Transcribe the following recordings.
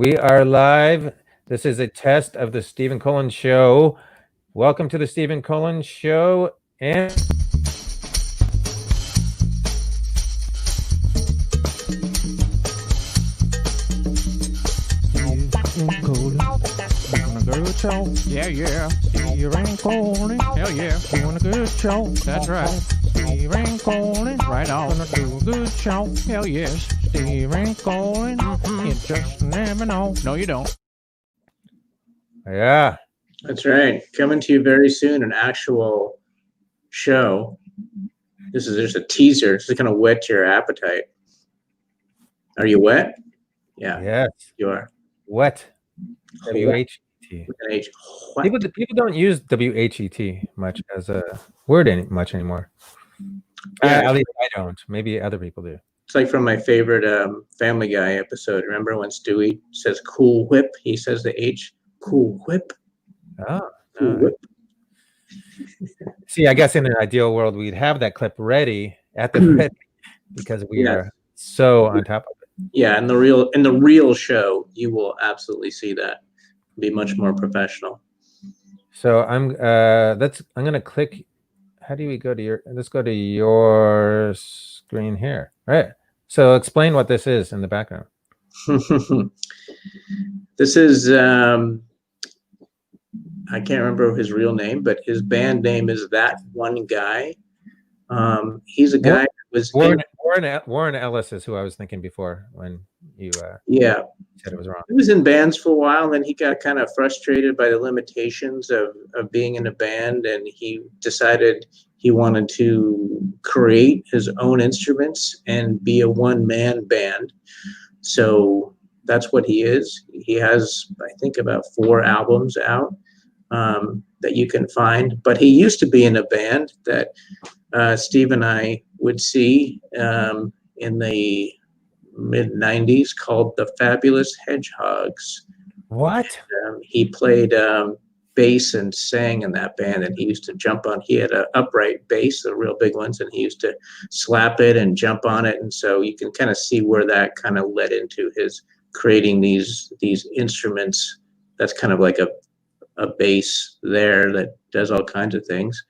We are live. This is a test of the Stephen Colin Show. Welcome to the Stephen Colin Show. And Stephen Colin, doing a good show. Yeah. Stephen Colin, hell yeah, doing a good show. That's right. Stephen Colin, right on. Gonna do a good show. Hell yes, Stephen Colin. You just never know. No, you don't. yeah, That's right. Coming to you very soon, an actual show. This is just a teaser. This is going to whet your appetite. Are you wet? Yeah, yes, you are. wet. W-H-E-T. With an H. What? People don't use W-H-E-T much as a word much anymore. Yeah. At least I don't. Maybe other people do. It's like from my favorite Family Guy episode. Remember when Stewie says "Cool Whip"? He says the H. Cool Whip. Oh, Cool Whip. See, I guess in an ideal world, we'd have that clip ready at the ready because we are so on top of it. Yeah, in the real show, you will absolutely see that. Be much more professional. So I'm gonna click. How do we go to your? Let's go to your screen here. All right. So explain what this is in the background. This is I can't remember his real name, but his band name is That One Guy. He's a guy that was Warren Ellis is who I was thinking before when you said it was wrong. He was in bands for a while, and then he got kind of frustrated by the limitations of being in a band, and he decided he wanted to create his own instruments and be a one-man band. So that's what he is. He has, I think, about 4 albums out that you can find. But he used to be in a band that Steve and I would see in the mid-90s called the Fabulous Hedgehogs. What? He played bass and sang in that band, and he used to jump on. He had an upright bass, the real big ones, and he used to slap it and jump on it. And so you can kind of see where that kind of led into his creating these instruments. That's kind of like a bass there that does all kinds of things.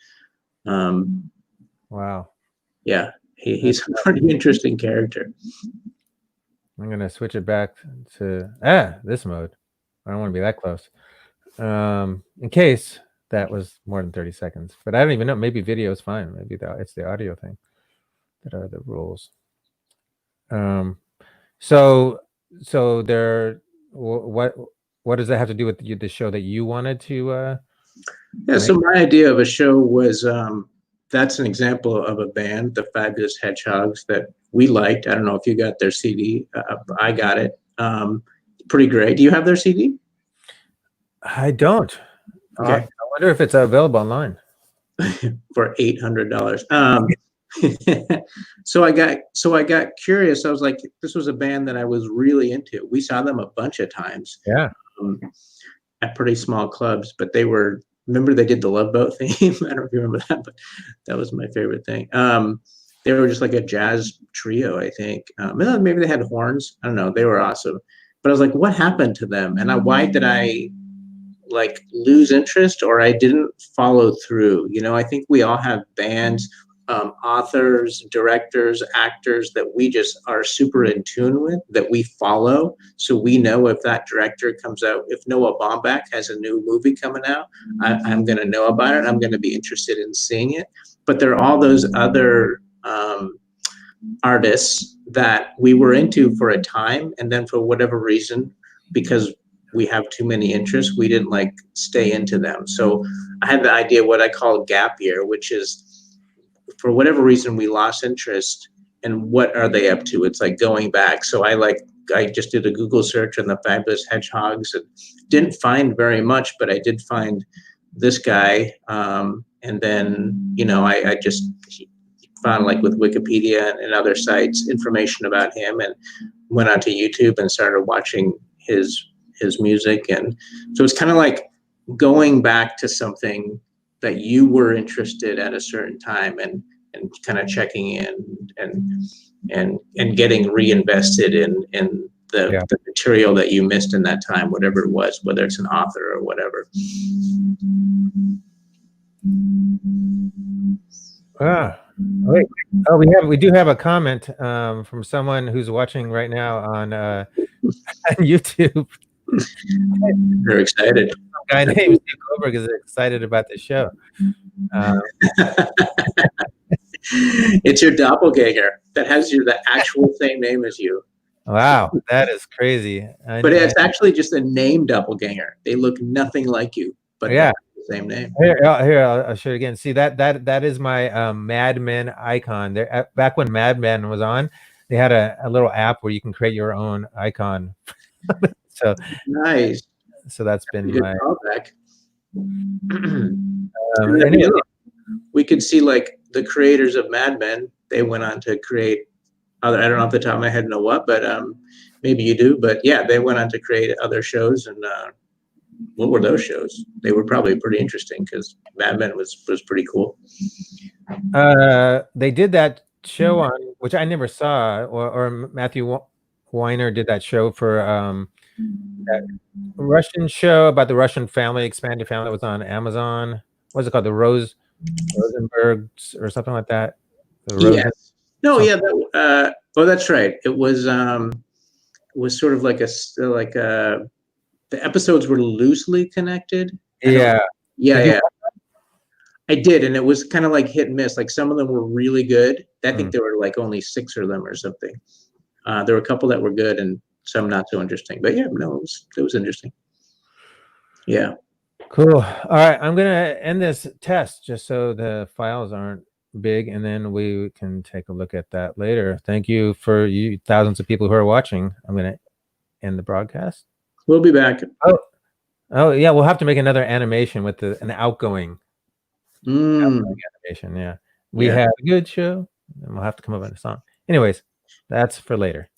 Wow. Yeah, he's a pretty interesting character. I'm gonna switch it back to this mode. I don't want to be that close. In case that was more than 30 seconds, but I don't even know. Maybe video is fine. Maybe it's the audio thing that are the rules. So there. What does that have to do with the show that you wanted to? So my idea of a show was that's an example of a band, the Fabulous Hedgehogs, that we liked. I don't know if you got their CD. I got it. Pretty great. Do you have their CD? I don't. Okay. I wonder if it's available online for $800. So I got curious. I was like, this was a band that I was really into. We saw them a bunch of times. Yeah. At pretty small clubs, but they were. Remember they did the Love Boat theme? I don't know if you remember that, but that was my favorite thing. They were just like a jazz trio, I think. Maybe they had horns. I don't know. They were awesome. But I was like, what happened to them? And why did I like lose interest, or I didn't follow through? You know, I think we all have bands, authors, directors, actors that we just are super in tune with, that we follow. So we know if that director comes out, if Noah Baumbach has a new movie coming out, I'm going to know about it. I'm going to be interested in seeing it. But there are all those other artists that we were into for a time, and then for whatever reason, because we have too many interests, we didn't like stay into them. So I had the idea what I call gap year, which is for whatever reason we lost interest, and what are they up to? It's like going back. So I just did a Google search on the Fabulous Hedgehogs and didn't find very much, but I did find this guy. And then, I just found, like with Wikipedia and other sites, information about him, and went onto YouTube and started watching his music. And so it's kind of like going back to something that you were interested at a certain time, and kind of checking in and getting reinvested in the material that you missed in that time, whatever it was, whether it's an author or whatever. Wait. Oh, we do have a comment from someone who's watching right now on YouTube. They're excited. Some guy named Steve Goldberg is excited about the show. It's your doppelganger that has the actual same name as you. Wow, that is crazy. But it's actually just a name doppelganger. They look nothing like you, but yeah, the same name. Here, I'll show it again. See that is my Mad Men icon. There, back when Mad Men was on, they had a little app where you can create your own icon. So nice. So that's been good my callback. anyway. We could see like the creators of Mad Men. They went on to create other. I don't know off the top of my head know what, but maybe you do. But yeah, they went on to create other shows. And what were those shows? They were probably pretty interesting because Mad Men was pretty cool. They did that show on which I never saw, or Matthew Weiner did that show for that Russian show about the Russian family, expanded family that was on Amazon. What's it called? The Rosenbergs or something like that. Yes. No, yeah. Oh, that's right. It was sort of like the episodes were loosely connected. Yeah. I did, and it was kind of like hit and miss. Like some of them were really good. I think there were like only 6 of them or something. There were a couple that were good and some not so interesting. But yeah, no, it was interesting. Yeah. Cool. All right, I'm gonna end this test just so the files aren't big, and then we can take a look at that later. Thank you for you thousands of people who are watching. I'm gonna end the broadcast. We'll be back. Oh yeah, we'll have to make another animation with an outgoing animation. Yeah, we had a good show, and we'll have to come up with a song. Anyways, that's for later.